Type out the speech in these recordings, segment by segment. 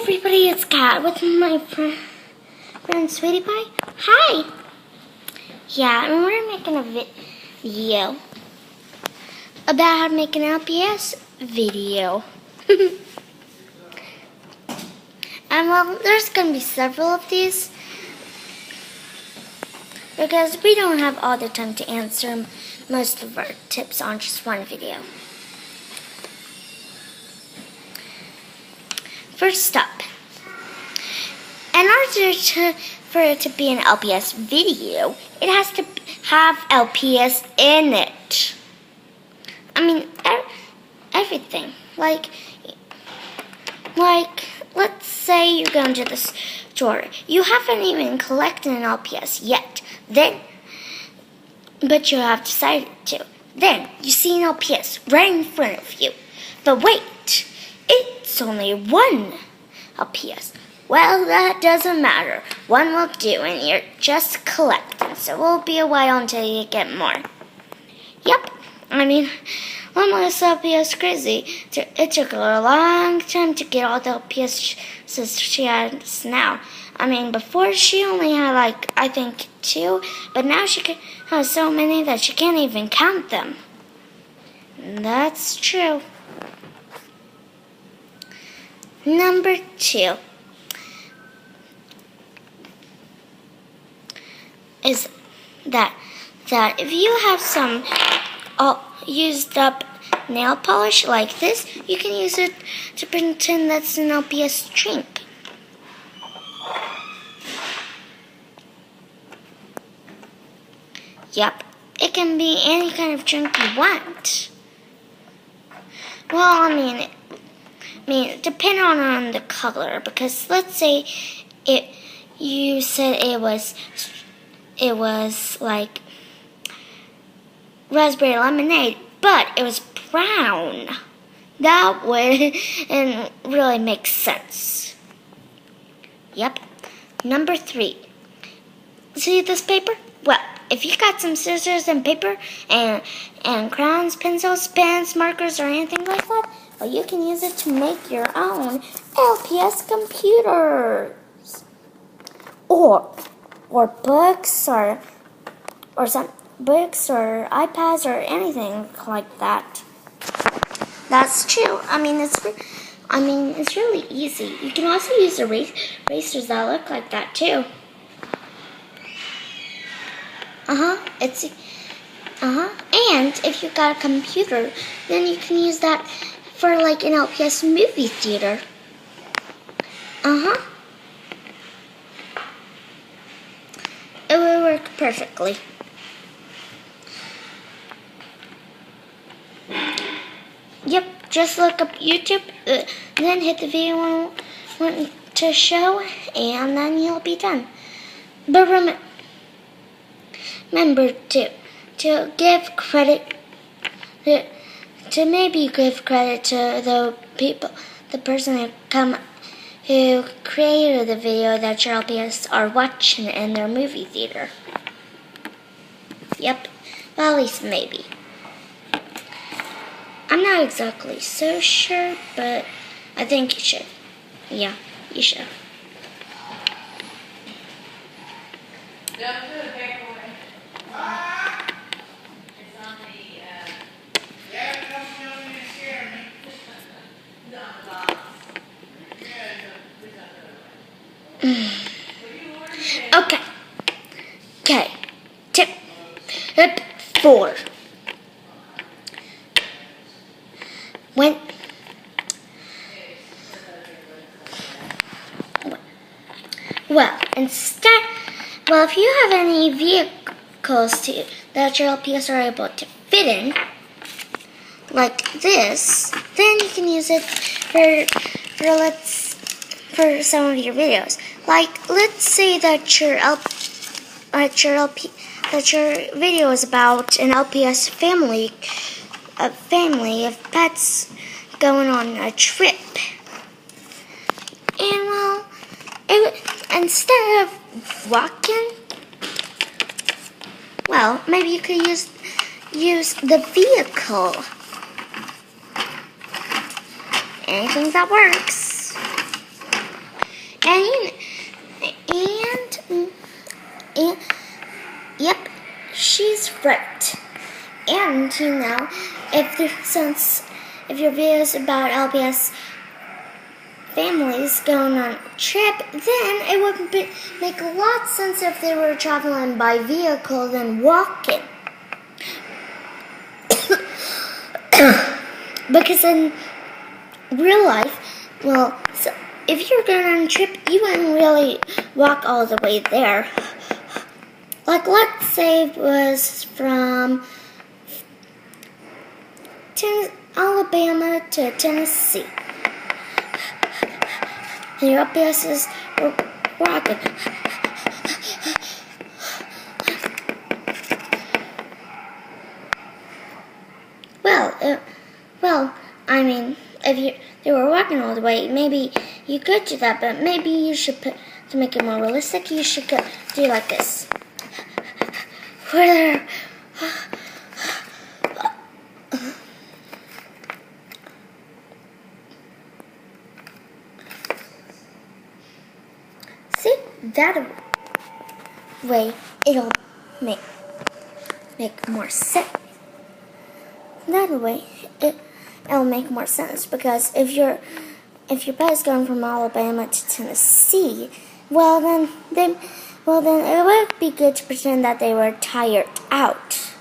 everybody, it's Kat with my friend Sweetie Pie. Hi! Yeah, and we're making a video about how to make an LPS video. And well, there's going to be several of these because we don't have all the time to answer most of our tips on just one video. First up, in order for it to be an LPS video, it has to have LPS in it. I mean, everything. Like, let's say you go into the store. You haven't even collected an LPS yet. But you have decided to. Then you see an LPS right in front of you. But wait, it's only one LPS. Well, that doesn't matter. One will do, and you're just collecting, so it will be a while until you get more. Yep, I mean, almost LPS crazy. It took her a long time to get all the LPS she has now. I mean, before she only had I think 2, but now she has so many that she can't even count them. That's true. Number 2 is that if you have some used up nail polish like this, you can use it to pretend that's an LPS drink. Yep, it can be any kind of drink you want. Well, I mean, depending on the color, because let's say you said it was like raspberry lemonade, but it was brown. That would really make sense. Yep. Number 3. See this paper? Well, if you got some scissors and paper and crayons, pencils, pens, markers, or anything like that, well, you can use it to make your own LPS computers, or books, or some books, or iPads, or anything like that. That's true. I mean, it's really easy. You can also use erasers that look like that too. And if you got a computer, then you can use that for an LPS movie theater. It will work perfectly. Yep, just look up YouTube, then hit the video you want to show, and then you'll be done. But remember to give credit, to maybe give credit to the person who created the video that your LPS are watching in their movie theater. Yep, well, at least maybe. I'm not exactly so sure, but I think you should. Yeah, you should. Okay. Tip 4. If you have any vehicles that your LPS are able to fit in, like this, then you can use it for some of your videos. Like, let's say that your video is about an LPS family, a family of pets going on a trip. And well, instead of walking, well, maybe you could use the vehicle. Anything that works. And yep, she's right. And if your video is about LPS families going on a trip, then it would make a lot of sense if they were traveling by vehicle than walking. Because in real life, if you're going on a trip, you wouldn't really walk all the way there. Like, let's say it was from Alabama to Tennessee. And your LPSs were walking. I mean, if they were walking all the way, maybe you could do that, but maybe you should to make it more realistic, you should do like this. See, that way it'll make more sense. That way it'll make more sense, because if your pet is going from Alabama to Tennessee, well then it would be good to pretend that they were tired out.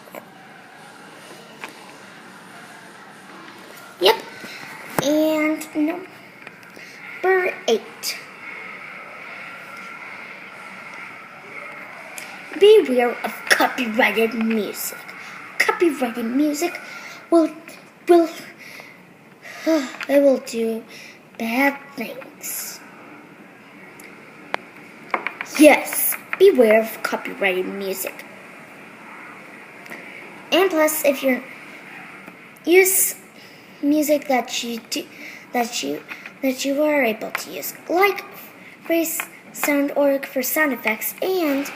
Yep. And number 8. Beware of copyrighted music. Copyrighted music will do bad things. Yes, beware of copyrighted music. And plus, if you use music that you are able to use, like phrase.sound.org for sound effects, and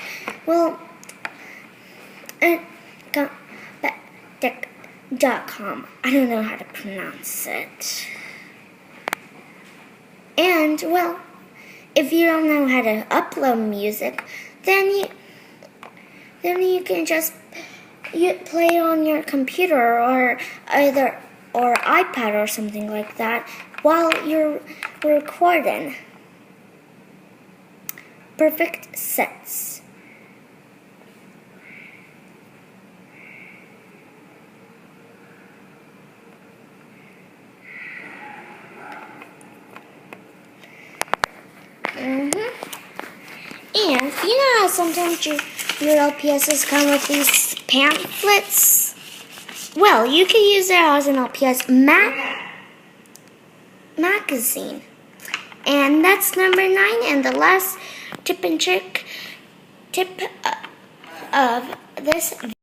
.com. I don't know how to pronounce it. And if you don't know how to upload music, then you can just play it on your computer or iPad or something like that while you're recording. Perfect sense. And you know how sometimes your LPSs come with these pamphlets? Well, you can use it as an LPS magazine. And that's number 9, and the last tip of this